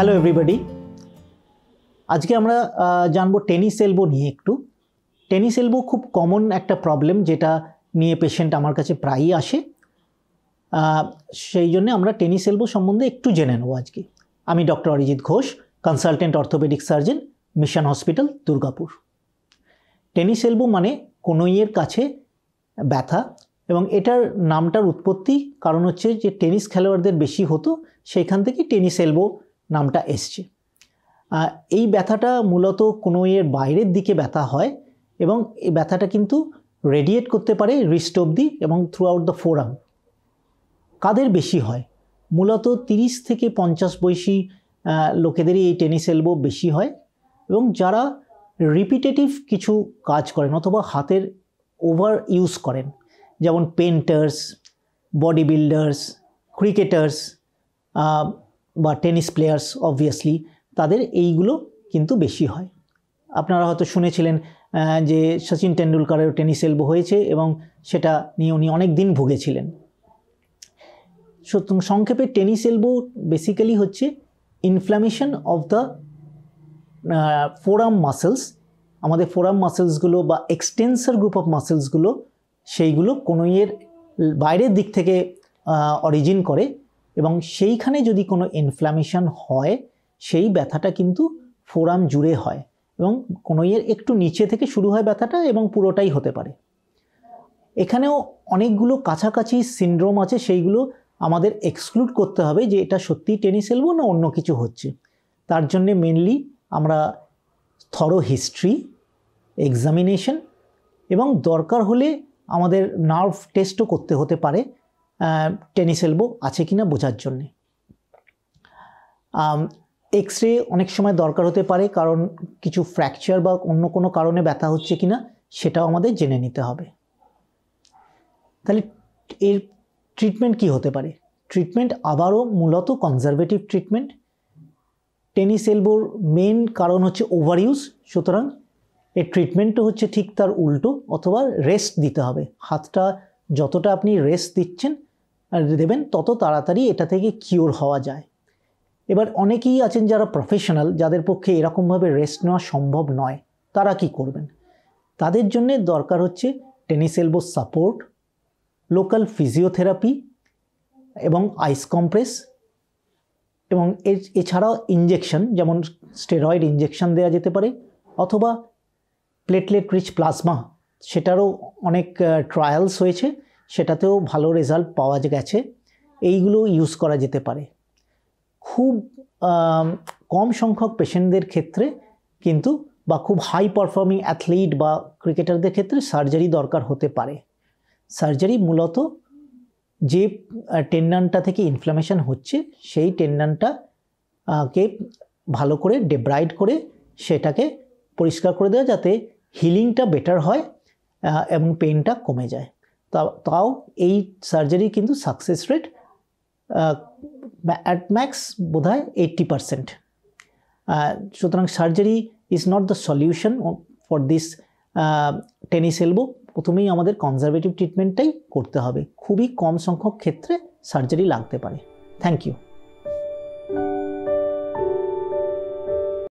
Hello everybody, আজকে আমরা জানবো টেনিস এলবো নিয়ে। একটু টেনিস এলবো খুব কমন একটা প্রবলেম, যেটা নিয়ে পেশেন্ট আমার কাছে প্রায়ই আসে। সেই জন্য আমরা টেনিস এলবো সম্বন্ধে একটু জেনে নেব আজকে। আমি doctor Arijit Ghosh, consultant orthopaedic surgeon, mission hospital, Durgapur. Tennis elbow মানে কনুইয়ের কাছে ব্যথা, এবং এটার নামটার উৎপত্তি কারণ হচ্ছে যে টেনিস খেলোয়াড়দের বেশি হতো, সেইখান থেকে টেনিস এলবো নামটা এসছে। এই ব্যথাটা মূলত কনুইয়ের বাইরের দিকে ব্যথা হয়, এবং এই ব্যথাটা কিন্তু রেডিয়েট করতে পারে রিস্ট অবধি এবং থ্রু আউট দ্য ফোরাম। কাদের বেশি হয়? মূলত 30 থেকে 50 বয়সী লোকেদেরই এই টেনিস এলবো বেশি হয়, এবং যারা রিপিটেটিভ কিছু কাজ করেন অথবা হাতের ওভার ইউজ করেন, যেমন পেন্টার্স, বডি বিল্ডার্স, ক্রিকেটার্স বা টেনিস প্লেয়ার্স, অবভিয়াসলি তাদের এইগুলো কিন্তু বেশি হয়। আপনারা হয়তো শুনেছিলেন যে সচিন টেন্ডুলকারের টেনিস এলবো হয়েছে, এবং সেটা নিয়ে উনি অনেক দিন ভুগেছিলেন। সুতরাং সংক্ষেপে টেনিস এলবো বেসিক্যালি হচ্ছে inflammation of the forum muscles. আমাদের ফোরাম মাসেলসগুলো বা এক্সটেন্সর গ্রুপ অফ মাসেলসগুলো, সেইগুলো কনুইয়ের বাইরের দিক থেকে অরিজিন করে, এবং সেইখানে যদি কোনো ইনফ্ল্যামেশন হয়, সেই ব্যথাটা কিন্তু ফোরাম জুড়ে হয়, এবং কনুইয়ের একটু নিচে থেকে শুরু হয় ব্যথাটা, এবং পুরোটাই হতে পারে। এখানেও অনেকগুলো কাছাকাছি সিনড্রোম আছে, সেইগুলো আমাদের এক্সক্লুড করতে হবে যে এটা সত্যিই টেনিস এলবো না অন্য কিছু হচ্ছে। তার জন্যে মেনলি আমরা থরো হিস্ট্রি, এক্সামিনেশন, এবং দরকার হলে আমাদের নার্ভ টেস্টও করতে হতে পারে টেনিস এলবো আছে কিনা বোঝার জন্যে। এক্স রে অনেক সময় দরকার হতে পারে, কারণ কিছু ফ্র্যাকচার বা অন্য কোনো কারণে ব্যথা হচ্ছে কিনা সেটাও আমাদের জেনে নিতে হবে। তাহলে এর ট্রিটমেন্ট কি হতে পারে? ট্রিটমেন্ট আবারও মূলত কনজারভেটিভ ট্রিটমেন্ট। টেনিস এলবোর মেন কারণ হচ্ছে ওভার ইউজ, সুতরাং এর ট্রিটমেন্টও হচ্ছে ঠিক তার উল্টো, অথবা রেস্ট দিতে হবে। হাতটা যতটা আপনি রেস্ট দেবেন তত তাড়াতাড়ি এটা থেকে কিওর হওয়া যায়। এবার অনেকেই আছেন যারা প্রফেশনাল, যাদের পক্ষে এরকমভাবে রেস্ট নেওয়া সম্ভব নয়, তারা কি করবেন? তাদের জন্যে দরকার হচ্ছে tennis elbow support, local physiotherapy এবং আইস কম্প্রেস, এবং এছাড়াও ইনজেকশন, যেমন স্টেরয়েড ইনজেকশন দেওয়া যেতে পারে, অথবা প্লেটলেট রিচ প্লাজমা, সেটারও অনেক ট্রায়ালস হয়েছে, সেটাতেও ভালো রেজাল্ট পাওয়া গেছে। এইগুলো ইউজ করা যেতে পারে। খুব কম সংখ্যক পেশেন্টদের ক্ষেত্রে কিন্তু, বা খুব হাই পারফর্মিং অ্যাথলিট বা ক্রিকেটারদের ক্ষেত্রে সার্জারি দরকার হতে পারে। সার্জারি মূলত যে টেন্ডনটা থেকে ইনফ্ল্যামেশন হচ্ছে, সেই টেন্ডনটাকে ভালো করে ডেব্রাইড করে সেটাকে পরিষ্কার করে দেওয়া, যাতে হিলিংটা বেটার হয় এবং পেনটা কমে যায়। তাও এই সার্জারি কিন্তু সাকসেস রেট অ্যাট ম্যাক্স বোধহয় 80%। সুতরাং surgery is not the solution for this tennis elbow. প্রথমেই আমাদের কনজারভেটিভ ট্রিটমেন্টটাই করতে হবে। খুবই কম সংখ্যক ক্ষেত্রে সার্জারি লাগতে পারে। Thank you.